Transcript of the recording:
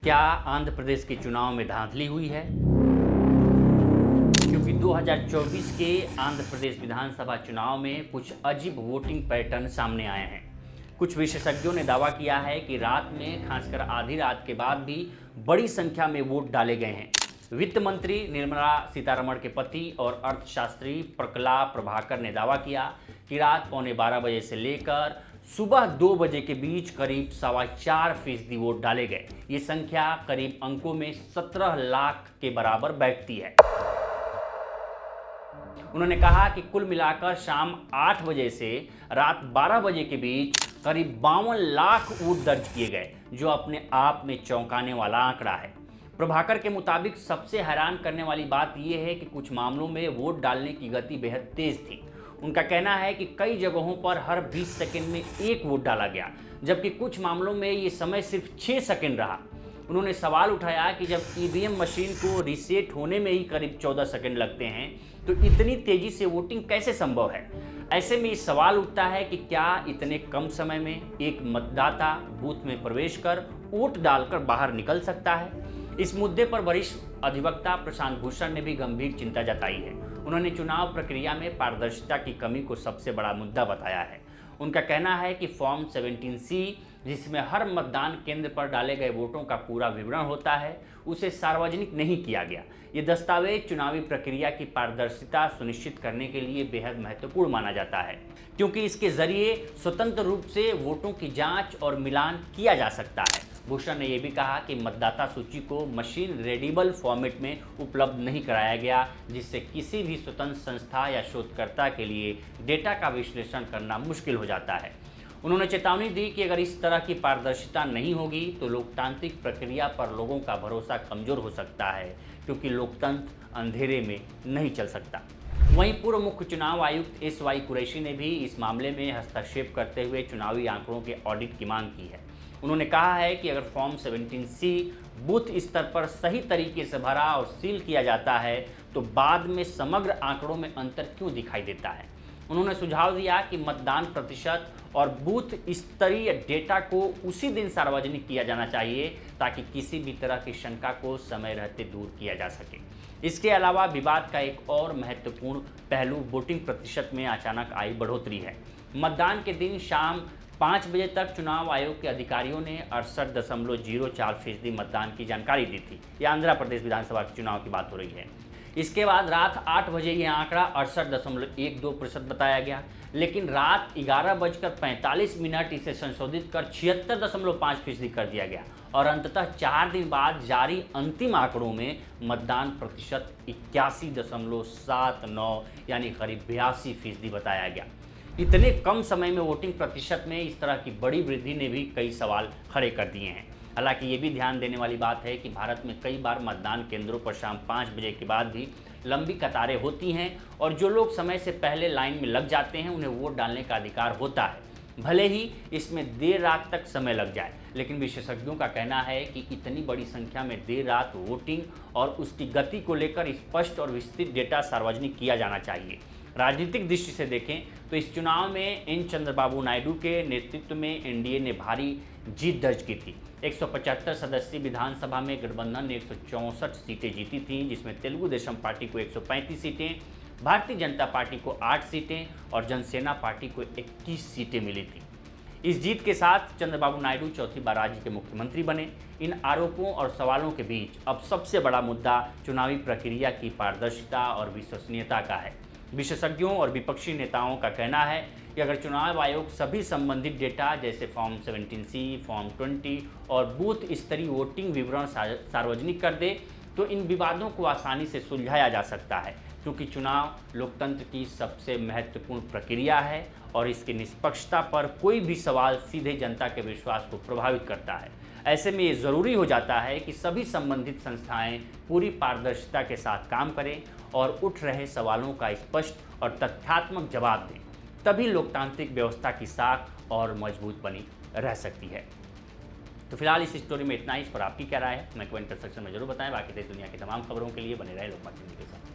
क्या आंध्र प्रदेश के चुनाव में धांधली हुई है? क्योंकि 2024 के आंध्र प्रदेश विधानसभा चुनाव में कुछ अजीब वोटिंग पैटर्न सामने आए हैं। कुछ विशेषज्ञों ने दावा किया है कि रात में, खासकर आधी रात के बाद भी बड़ी संख्या में वोट डाले गए हैं। वित्त मंत्री निर्मला सीतारमण के पति और अर्थशास्त्री प्रकला प्रभाकर ने दावा किया कि रात 11:15 बजे से लेकर सुबह 2 बजे के बीच करीब 4.25% वोट डाले गए। ये संख्या करीब अंकों में 17 लाख के बराबर बैठती है। उन्होंने कहा कि कुल मिलाकर शाम 8 बजे से रात 12 बजे के बीच करीब 52 लाख वोट दर्ज किए गए, जो अपने आप में चौंकाने वाला आंकड़ा है। प्रभाकर के मुताबिक सबसे हैरान करने वाली बात यह है कि कुछ मामलों में वोट डालने की गति बेहद तेज थी। उनका कहना है कि कई जगहों पर हर 20 सेकंड में एक वोट डाला गया, जबकि कुछ मामलों में ये समय सिर्फ 6 सेकंड रहा। उन्होंने सवाल उठाया कि जब ईवीएम मशीन को रीसेट होने में ही करीब 14 सेकंड लगते हैं, तो इतनी तेजी से वोटिंग कैसे संभव है? ऐसे में ये सवाल उठता है कि क्या इतने कम समय में एक मतदाता बूथ में प्रवेश कर वोट डालकर बाहर निकल सकता है? इस मुद्दे पर वरिष्ठ अधिवक्ता प्रशांत भूषण ने भी गंभीर चिंता जताई है। उन्होंने चुनाव प्रक्रिया में पारदर्शिता की कमी को सबसे बड़ा मुद्दा बताया है। उनका कहना है कि फॉर्म 17C, जिसमें हर मतदान केंद्र पर डाले गए वोटों का पूरा विवरण होता है, उसे सार्वजनिक नहीं किया गया। ये दस्तावेज चुनावी प्रक्रिया की पारदर्शिता सुनिश्चित करने के लिए बेहद महत्वपूर्ण माना जाता है, क्योंकि इसके जरिए स्वतंत्र रूप से वोटों की जांच और मिलान किया जा सकता है। भूषण ने यह भी कहा कि मतदाता सूची को मशीन रीडेबल फॉर्मेट में उपलब्ध नहीं कराया गया, जिससे किसी भी स्वतंत्र संस्था या शोधकर्ता के लिए डेटा का विश्लेषण करना मुश्किल हो जाता है। उन्होंने चेतावनी दी कि अगर इस तरह की पारदर्शिता नहीं होगी तो लोकतांत्रिक प्रक्रिया पर लोगों का भरोसा कमजोर हो सकता है, क्योंकि लोकतंत्र अंधेरे में नहीं चल सकता। वहीं पूर्व मुख्य चुनाव आयुक्त SY कुरैशी ने भी इस मामले में हस्तक्षेप करते हुए चुनावी आंकड़ों के ऑडिट की मांग की है। उन्होंने कहा है कि अगर फॉर्म 17C बूथ स्तर पर सही तरीके से भरा और सील किया जाता है, तो बाद में समग्र आंकड़ों में अंतर क्यों दिखाई देता है। उन्होंने सुझाव दिया कि मतदान प्रतिशत और बूथ स्तरीय डेटा को उसी दिन सार्वजनिक किया जाना चाहिए, ताकि किसी भी तरह की शंका को समय रहते दूर किया जा सके। इसके अलावा विवाद का एक और महत्वपूर्ण पहलू वोटिंग प्रतिशत में अचानक आई बढ़ोतरी है। मतदान के दिन शाम 5 बजे तक चुनाव आयोग के अधिकारियों ने 68.04% मतदान की जानकारी दी थी। यह आंध्र प्रदेश विधानसभा के चुनाव की बात हो रही है। इसके बाद रात 8 बजे यह आंकड़ा 68.12% बताया गया, लेकिन रात 11:45 इसे संशोधित कर 76.5% कर दिया गया और अंततः 4 दिन बाद जारी अंतिम आंकड़ों में मतदान प्रतिशत 81.79 यानी करीब 82% बताया गया। इतने कम समय में वोटिंग प्रतिशत में इस तरह की बड़ी वृद्धि ने भी कई सवाल खड़े कर दिए हैं। हालांकि ये भी ध्यान देने वाली बात है कि भारत में कई बार मतदान केंद्रों पर शाम 5 बजे के बाद भी लंबी कतारें होती हैं, और जो लोग समय से पहले लाइन में लग जाते हैं उन्हें वोट डालने का अधिकार होता है, भले ही इसमें देर रात तक समय लग जाए। लेकिन विशेषज्ञों का कहना है कि इतनी बड़ी संख्या में देर रात वोटिंग और उसकी गति को लेकर स्पष्ट और विस्तृत डेटा सार्वजनिक किया जाना चाहिए। राजनीतिक दृष्टि से देखें तो इस चुनाव में एन चंद्रबाबू नायडू के नेतृत्व में एनडीए ने भारी जीत दर्ज की थी। 175 सदस्यीय विधानसभा में गठबंधन ने 164 सीटें जीती थीं, जिसमें तेलुगु देशम पार्टी को 135 सीटें, भारतीय जनता पार्टी को 8 सीटें और जनसेना पार्टी को 21 सीटें मिली थी। इस जीत के साथ चंद्रबाबू नायडू चौथी बार राज्य के मुख्यमंत्री बने। इन आरोपों और सवालों के बीच अब सबसे बड़ा मुद्दा चुनावी प्रक्रिया की पारदर्शिता और विश्वसनीयता का है। विशेषज्ञों और विपक्षी नेताओं का कहना है कि अगर चुनाव आयोग सभी संबंधित डेटा जैसे फॉर्म 17C, फॉर्म 20 और बूथ स्तरीय वोटिंग विवरण सार्वजनिक कर दे, तो इन विवादों को आसानी से सुलझाया जा सकता है, क्योंकि चुनाव लोकतंत्र की सबसे महत्वपूर्ण प्रक्रिया है और इसकी निष्पक्षता पर कोई भी सवाल सीधे जनता के विश्वास को प्रभावित करता है। ऐसे में ये ज़रूरी हो जाता है कि सभी संबंधित संस्थाएं पूरी पारदर्शिता के साथ काम करें और उठ रहे सवालों का स्पष्ट और तथ्यात्मक जवाब दें। तभी लोकतांत्रिक व्यवस्था की साख और मजबूत बनी रह सकती है। तो फिलहाल इस स्टोरी में इतना ही। इस पर आपकी क्या राय है, हमें कमेंट सेक्शन में जरूर बताएं। बाकी देश दुनिया की तमाम खबरों के लिए बने रहे लोकमत टीवी के साथ।